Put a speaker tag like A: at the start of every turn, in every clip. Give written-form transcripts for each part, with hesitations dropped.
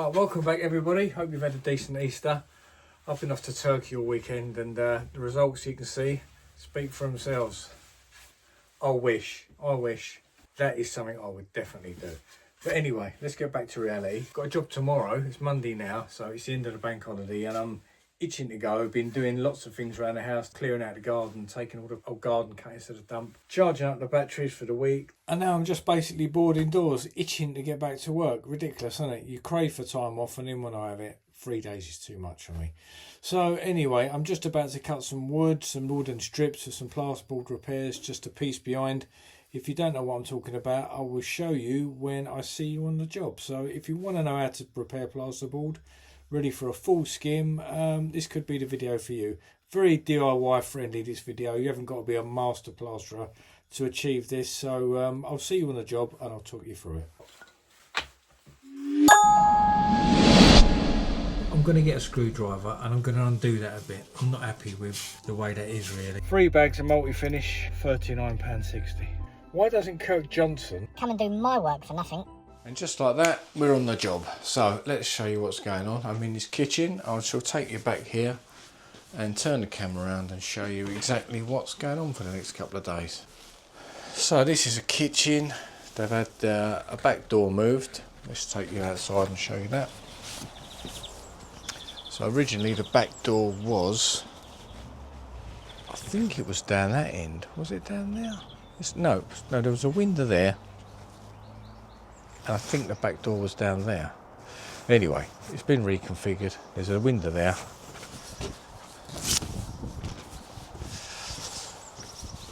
A: Right, welcome back everybody. Hope you've had a decent Easter. I've been off to Turkey all weekend and the results you can see speak for themselves. I wish. That is something I would definitely do. But anyway, let's get back to reality. Got a job tomorrow. It's Monday now, so it's the end of the bank holiday and I'm itching to go. I've been doing lots of things around the house, clearing out the garden, taking all the old garden cuttings to the dump, charging up the batteries for the week. And now I'm just basically bored indoors, itching to get back to work. Ridiculous, isn't it? You crave for time off and then when I have it, 3 days is too much for me. So anyway, I'm just about to cut some wooden strips for some plasterboard repairs, just a piece behind. If you don't know what I'm talking about, I will show you when I see you on the job. So if you want to know how to repair plasterboard, ready for a full skim, this could be the video for you. Very DIY friendly, this video. You haven't got to be a master plasterer to achieve this. So I'll see you on the job and I'll talk you through it. I'm going to get a screwdriver and I'm going to undo that a bit. I'm not happy with the way that is really. 3 bags of multi-finish, £39.60. Why doesn't Kirk Johnson
B: come and do my work for nothing?
A: And just like that, we're on the job. So let's show you what's going on. I'm in this kitchen. I shall take you back here and turn the camera around and show you exactly what's going on for the next couple of days. So this is a kitchen. They've had a back door moved. Let's take you outside and show you that. So originally the back door was, I think it was down that end. Was it down there? No, there was a window there. And I think the back door was down there. Anyway, it's been reconfigured. There's a window there.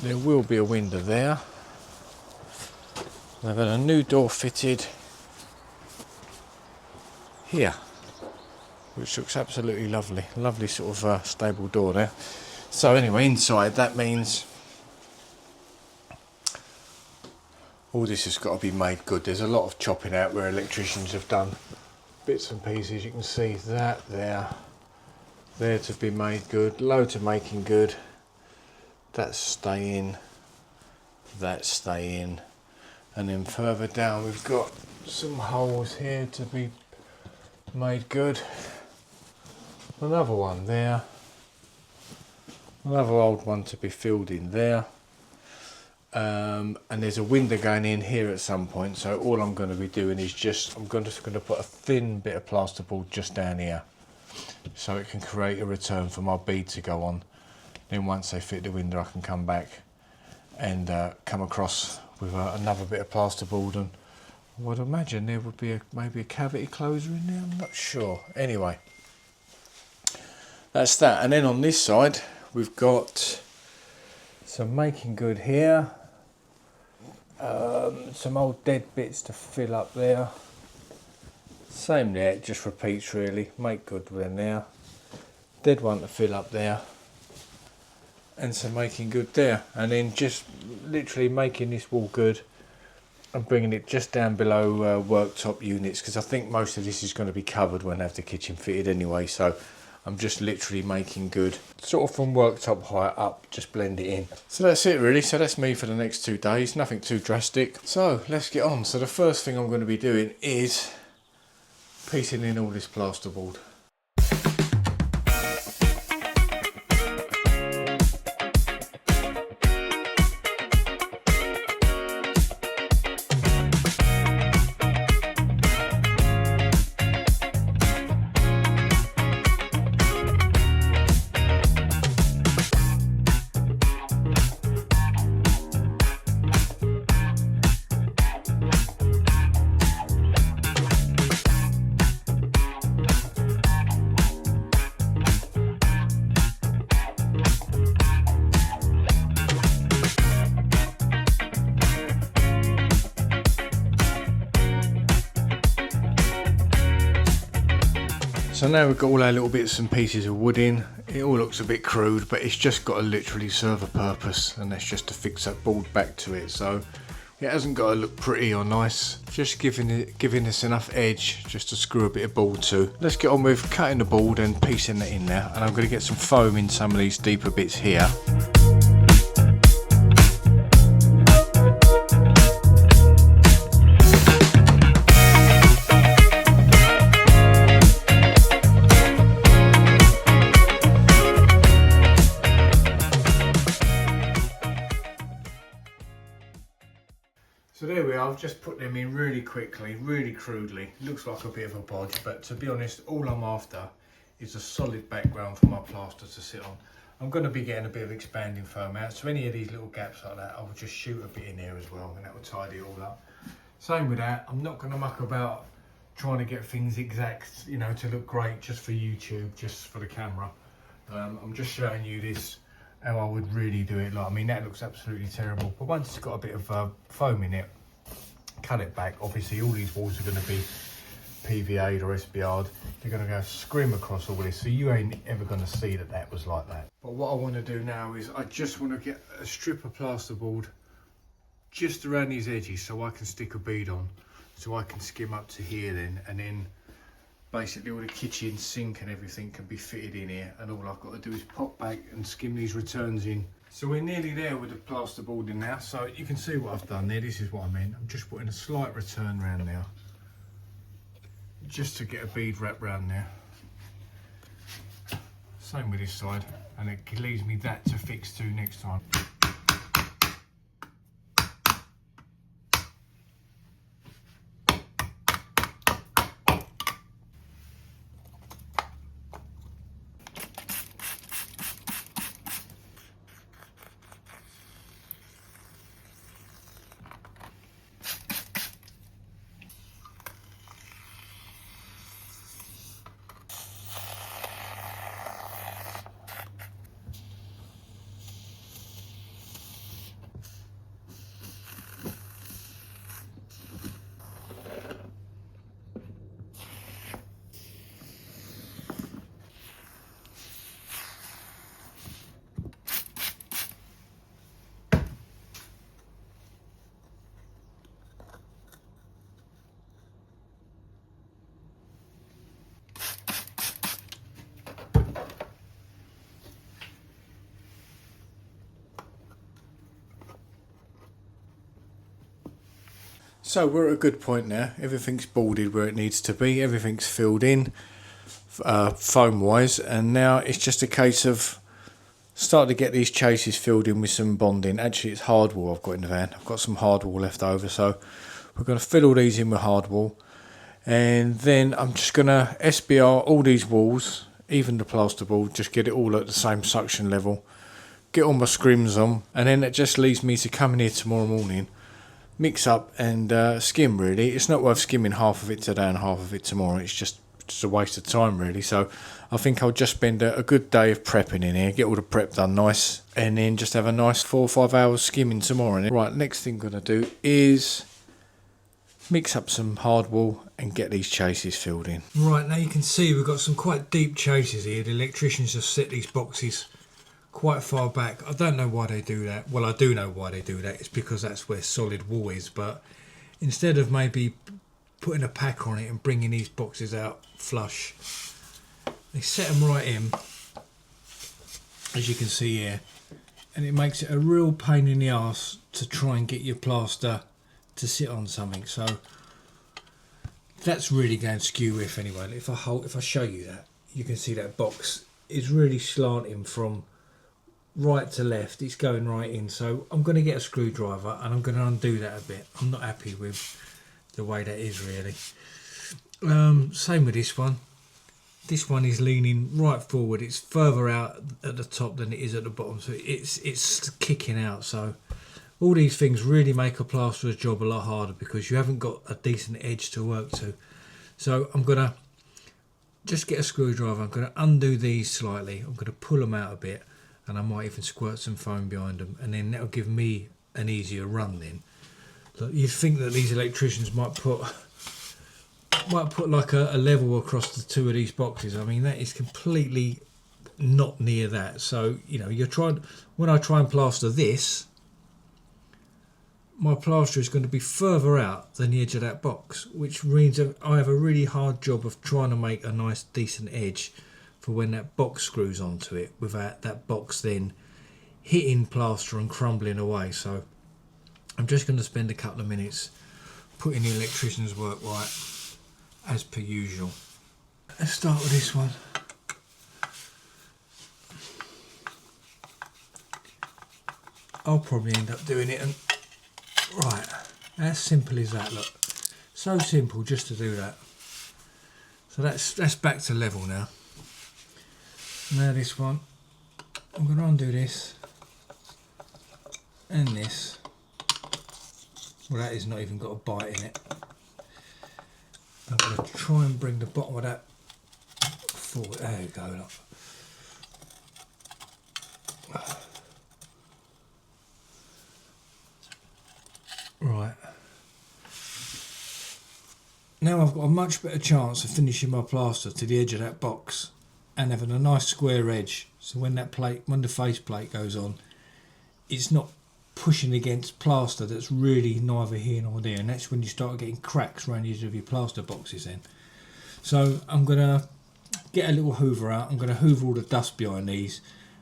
A: There will be a window there. They've had a new door fitted here, which looks absolutely lovely. Lovely sort of stable door there. So anyway, inside that means all this has got to be made good. There's a lot of chopping out where electricians have done bits and pieces. You can see that there to be made good. Loads of making good. That's staying. That's staying. And then further down we've got some holes here to be made good. Another one there. Another old one to be filled in there. And there's a window going in here at some point, so all I'm going to be doing is just going to put a thin bit of plasterboard just down here so it can create a return for my bead to go on. Then once they fit the window I can come back and come across with another bit of plasterboard, and I would imagine there would be maybe a cavity closer in there, I'm not sure. Anyway, that's that. And then on this side we've got some making good here. Some old dead bits to fill up there. Same there, it just repeats really. Make good when there. Dead one to fill up there. And some making good there. And then just literally making this wall good and bringing it just down below worktop units, because I think most of this is going to be covered when I have the kitchen fitted anyway. So I'm just literally making good, sort of from worktop height up, just blend it in. So that's it really. So that's me for the next 2 days, nothing too drastic. So let's get on. So the first thing I'm going to be doing is piecing in all this plasterboard. So now we've got all our little bits and pieces of wood in. It all looks a bit crude, but it's just got to literally serve a purpose, and that's just to fix that board back to it. So it hasn't got to look pretty or nice, just giving us enough edge just to screw a bit of board to. Let's get on with cutting the board and piecing it in now, and I'm going to get some foam in some of these deeper bits here. So there we are, I've just put them in really quickly, really crudely. Looks like a bit of a bodge, but to be honest, all I'm after is a solid background for my plaster to sit on. I'm going to be getting a bit of expanding foam out, so any of these little gaps like that, I'll just shoot a bit in there as well, and that will tidy it all up. Same with that, I'm not going to muck about trying to get things exact, you know, to look great just for YouTube, just for the camera. I'm just showing you this, how I would really do it. Like, I mean, that looks absolutely terrible, but once it's got a bit of foam in it, cut it back. Obviously all these walls are going to be PVA'd or SBR'd. They're going to go scrim across all this, so you ain't ever going to see that that was like that. But what I want to do now is I just want to get a strip of plasterboard just around these edges so I can stick a bead on, so I can skim up to here then, and then basically all the kitchen sink and everything can be fitted in here, and all I've got to do is pop back and skim these returns in. So we're nearly there with the plasterboard in now, so you can see what I've done there. This is what I meant. I'm just putting a slight return round now, just to get a bead wrap round there. Same with this side, and it leaves me that to fix to next time. So we're at a good point now. Everything's boarded where it needs to be. Everything's filled in, foam wise, and now it's just a case of starting to get these chases filled in with some bonding. Actually, it's hardwall I've got in the van. I've got some hardwall left over, so we're going to fill all these in with hardwall, and then I'm just going to SBR all these walls, even the plasterboard, just get it all at the same suction level, get all my scrims on, and then it just leaves me to come in here tomorrow morning, mix up and skim. Really, it's not worth skimming half of it today and half of it tomorrow. It's just a waste of time really. So I think I'll just spend a good day of prepping in here, get all the prep done nice, and then just have a nice 4 or 5 hours skimming tomorrow. Right, next thing I'm going to do is mix up some hardwall and get these chases filled in. Right, now you can see we've got some quite deep chases here. The electricians have set these boxes quite far back. I don't know why they do that. Well, I do know why they do that. It's because that's where solid wall is, but instead of maybe putting a pack on it and bringing these boxes out flush, they set them right in, as you can see here, and it makes it a real pain in the arse to try and get your plaster to sit on something. So that's really going skew if anyway. If I show you that, you can see that box is really slanting from right to left. It's going right in, so I'm going to get a screwdriver and I'm going to undo that a bit. I'm not happy with the way that is really. Same with this one. This one is leaning right forward. It's further out at the top than it is at the bottom, so it's kicking out. So all these things really make a plasterer's job a lot harder because you haven't got a decent edge to work to. So I'm going to just get a screwdriver. I'm going to undo these slightly. I'm going to pull them out a bit, and I might even squirt some foam behind them, and then that'll give me an easier run then. Look, you'd think that these electricians might put like a level across the two of these boxes. I mean, that is completely not near that. So, you know, when I try and plaster this, my plaster is going to be further out than the edge of that box, which means I have a really hard job of trying to make a nice decent edge for when that box screws onto it, without that box then hitting plaster and crumbling away. So I'm just going to spend a couple of minutes putting the electrician's work right, as per usual. Let's start with this one. I'll probably end up doing it, and right, As simple as that, look. So simple just to do that. So that's back to level now. Now this one, I'm going to undo this and this. Well, that has not even got a bite in it. I'm going to try and bring the bottom of that forward. There you go, look. Right. Now I've got a much better chance of finishing my plaster to the edge of that box and having a nice square edge, so when the face plate goes on, it's not pushing against plaster that's really neither here nor there, and that's when you start getting cracks around the edge of your plaster boxes then. So I'm going to get a little hoover out, I'm going to hoover all the dust behind these,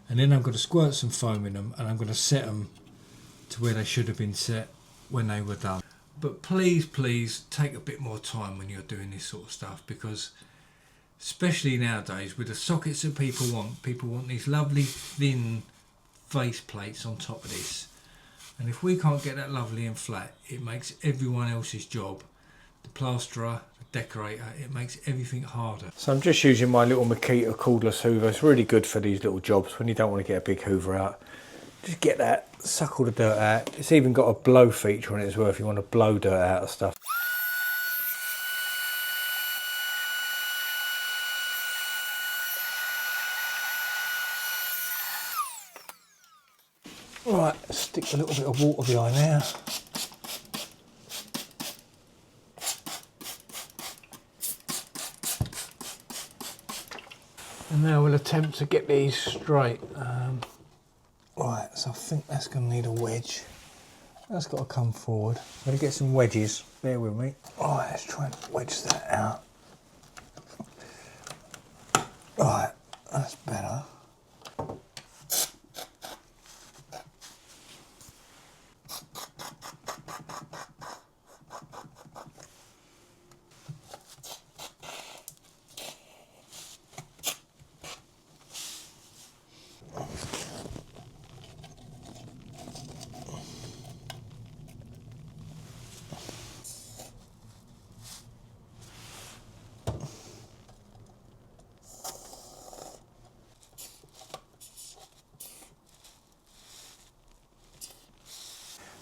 A: and then I'm going to squirt some foam in them, and I'm going to set them to where they should have been set when they were done. But please take a bit more time when you're doing this sort of stuff, because especially nowadays with the sockets that people want these lovely thin face plates on top of this, and if we can't get that lovely and flat, it makes everyone else's job, the plasterer, the decorator, it makes everything harder. So I'm just using my little Makita cordless hoover. It's really good for these little jobs when you don't want to get a big hoover out. Just get that, suck all the dirt out. It's even got a blow feature on it as well if you want to blow dirt out of stuff. Right, stick a little bit of water behind there. And now we'll attempt to get these straight. Right, so I think that's going to need a wedge. That's got to come forward. I'm going to get some wedges. Bear with me. Right, let's try and wedge that out. Right, that's better.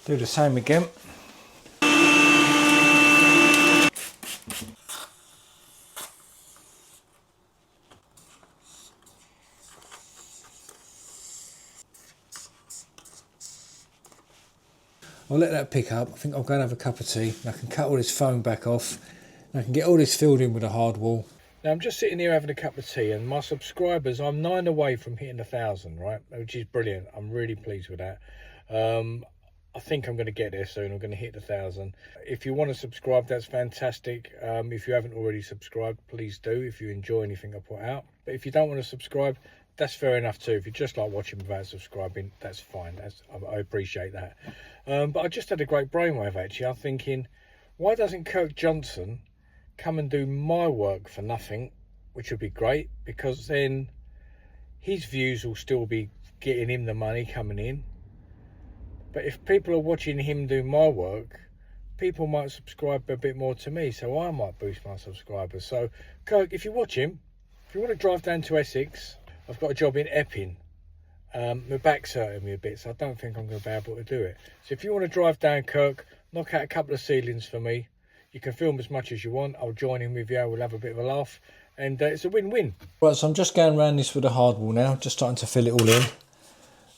A: Do the same again. I'll let that pick up. I think I'll go and have a cup of tea. I can cut all this foam back off. And I can get all this filled in with a hard wall. Now I'm just sitting here having a cup of tea, and my subscribers, I'm 9 away from hitting 1,000, right? Which is brilliant. I'm really pleased with that. I think I'm going to get there soon. I'm going to hit 1,000. If you want to subscribe, that's fantastic. If you haven't already subscribed, please do, if you enjoy anything I put out. But if you don't want to subscribe, that's fair enough too. If you just like watching without subscribing, that's fine. I appreciate that. But I just had a great brainwave actually. I'm thinking, why doesn't Kirk Johnson come and do my work for nothing, which would be great, because then his views will still be getting him the money coming in. But if people are watching him do my work, people might subscribe a bit more to me, so I might boost my subscribers. So, Kirk, if you're watching, if you want to drive down to Essex, I've got a job in Epping. My back's hurting me a bit, so I don't think I'm going to be able to do it. So if you want to drive down, Kirk, knock out a couple of ceilings for me. You can film as much as you want. I'll join in with you. We'll have a bit of a laugh. And it's a win-win. Right, so I'm just going around this with a hard wall now, just starting to fill it all in.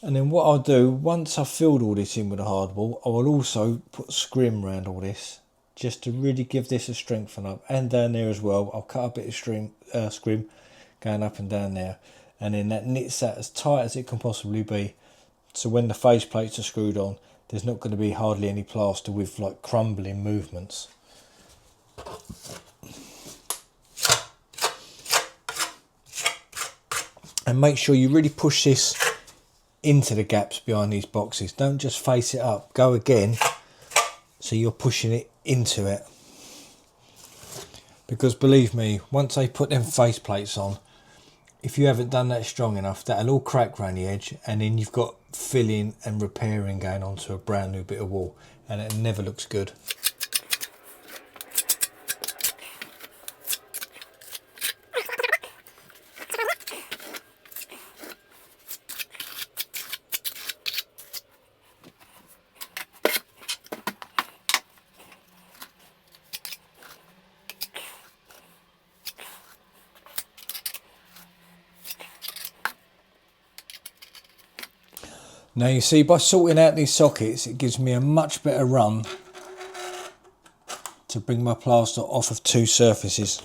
A: And then what I'll do, once I've filled all this in with a hard wall, I will also put scrim around all this, just to really give this a strengthen up. And down there as well, I'll cut a bit of scrim going up and down there. And then that knits that as tight as it can possibly be. So when the face plates are screwed on, there's not going to be hardly any plaster with like crumbling movements. And make sure you really push this into the gaps behind these boxes. Don't just face it up, go again, so you're pushing it into it. Because believe me, once they put them face plates on, if you haven't done that strong enough, that'll all crack around the edge, and then you've got filling and repairing going onto a brand new bit of wall, and it never looks good. Now you see, by sorting out these sockets, it gives me a much better run to bring my plaster off of two surfaces.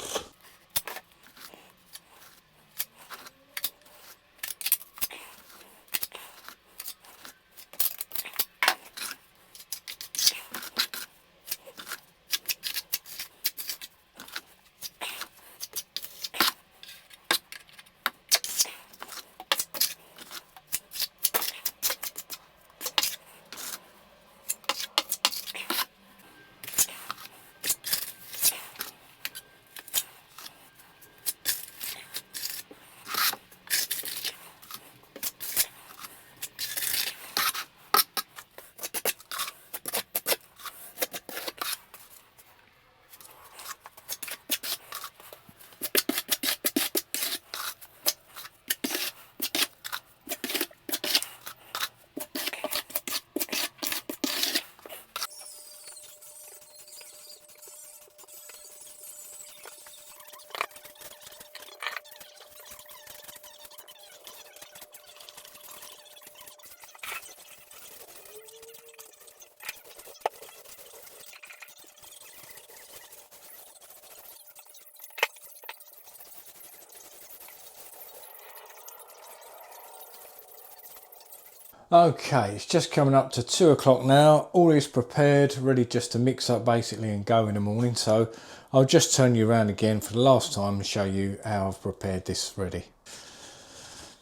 A: Okay, it's just coming up to 2 o'clock now. All is prepared, ready just to mix up basically and go in the morning. So I'll just turn you around again for the last time and show you how I've prepared this ready.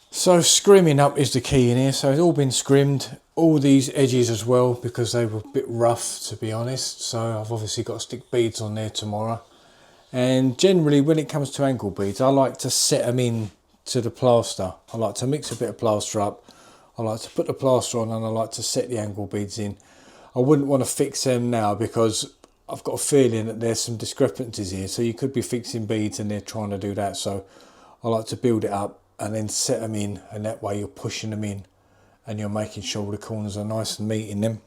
A: So scrimming up is the key in here. So it's all been scrimmed, all these edges as well, because they were a bit rough to be honest. So I've obviously got to stick beads on there tomorrow. And generally when it comes to ankle beads, I like to set them in to the plaster. I like to mix a bit of plaster up. I like to put the plaster on and I like to set the ankle beads in. I wouldn't want to fix them now because I've got a feeling that there's some discrepancies here. So you could be fixing beads and they're trying to do that. So I like to build it up and then set them in, and that way you're pushing them in and you're making sure the corners are nice and meeting them.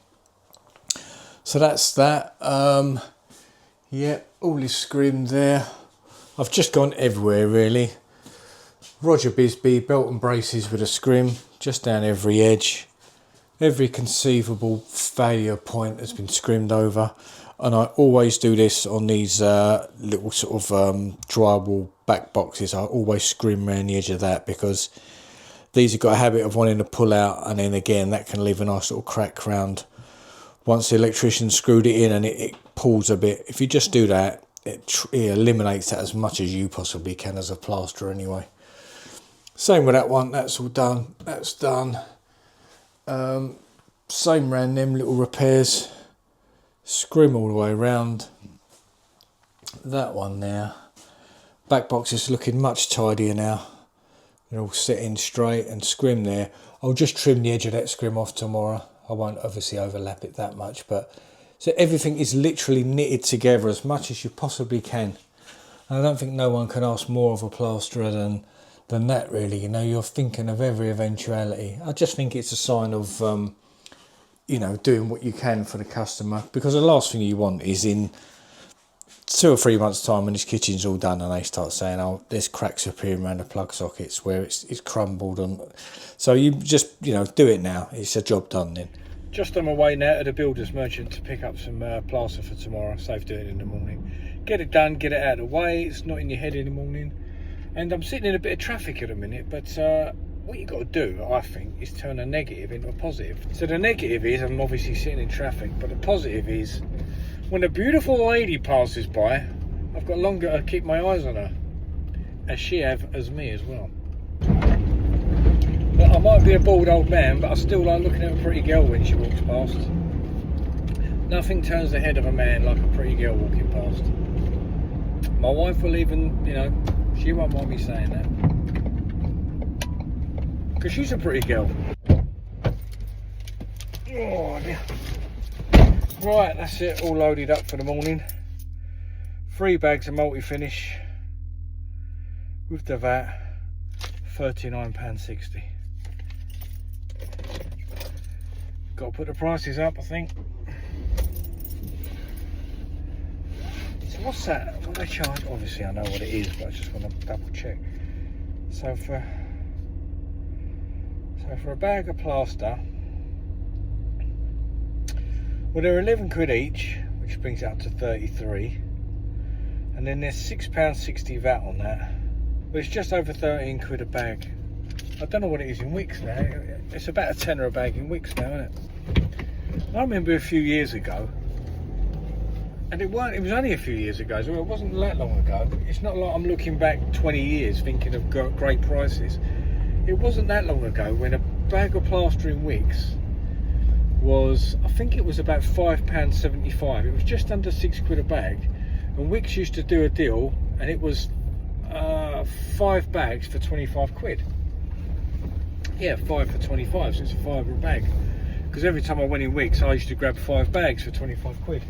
A: So that's that. Yeah, all is scrimmed there. I've just gone everywhere really. Roger Bisbee, belt and braces with a scrim, just down every edge. Every conceivable failure point has been scrimmed over. And I always do this on these little sort of drywall back boxes. I always scrim around the edge of that because these have got a habit of wanting to pull out, and then again that can leave a nice little crack round once the electrician screwed it in and it pulls a bit. If you just do that, it eliminates that as much as you possibly can as a plasterer anyway. Same with that one, that's all done, that's done. Same round them little repairs, scrim all the way around. That one there, back box is looking much tidier now. They're all sitting straight and scrim there. I'll just trim the edge of that scrim off tomorrow. I won't obviously overlap it that much, but so everything is literally knitted together as much as you possibly can. And I don't think no one can ask more of a plasterer than that really. You know, you're thinking of every eventuality. I just think it's a sign of you know, doing what you can for the customer, because the last thing you want is in 2 or 3 months time when this kitchen's all done and they start saying, oh, there's cracks appearing around the plug sockets where it's crumbled on. So you just, you know, do it now. It's a job done then. Just on my way now to the builder's merchant to pick up some plaster for tomorrow. Save doing it in the morning. Get it done, get it out of the way. It's not in your head in the morning. And I'm sitting in a bit of traffic at the minute, but what you've got to do, I think, is turn a negative into a positive. So the negative is I'm obviously sitting in traffic, but the positive is when a beautiful lady passes by, I've got longer to keep my eyes on her, as she have as me as well. But I might be a bald old man, but I still like looking at a pretty girl when she walks past. Nothing turns the head of a man like a pretty girl walking past. My wife will even, you know, she won't mind me saying that. because she's a pretty girl. Oh dear. Right, that's it, all loaded up for the morning. 3 bags of multi-finish with the VAT, £39.60. Got to put the prices up, I think. So what's that? What do they charge? Obviously I know what it is, but I just want to double check. So for a bag of plaster, well, they're 11 quid each, which brings it up to 33, and then there's £6.60 VAT on that, but it's just over 13 quid a bag. I don't know what it is in wicks now. It's about a tenner a bag in wicks now, isn't it? I remember a few years ago, and it was only a few years ago, so it wasn't that long ago. It's not like I'm looking back 20 years thinking of great prices. It wasn't that long ago when a bag of plaster in wicks was, I think it was about £5.75. It was just under 6 quid a bag, and Wicks used to do a deal, and it was 5 bags for 25 quid. Yeah, 5 for 25, so it's a £5 a bag. Because every time I went in Wicks, I used to grab 5 bags for 25 quid.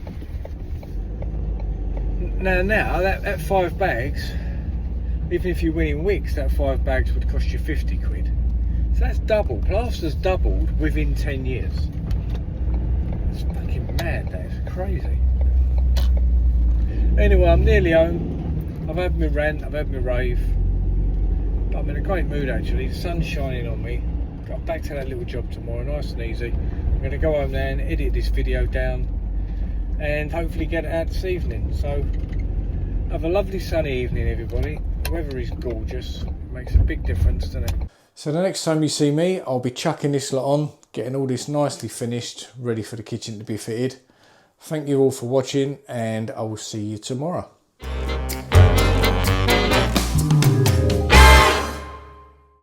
A: Now that 5 bags, even if you went in Wicks, that 5 bags would cost you 50 quid. So that's double. Plaster's doubled within 10 years. It's fucking mad, that is crazy. Anyway, I'm nearly home. I've had my rant, I've had my rave. But I'm in a great mood actually. The sun's shining on me. Got back to that little job tomorrow, nice and easy. I'm going to go home there and edit this video down and hopefully get it out this evening. So have a lovely sunny evening, everybody. The weather is gorgeous. It makes a big difference, doesn't it? So the next time you see me, I'll be chucking this lot on, getting all this nicely finished, ready for the kitchen to be fitted. Thank you all for watching, and I will see you tomorrow.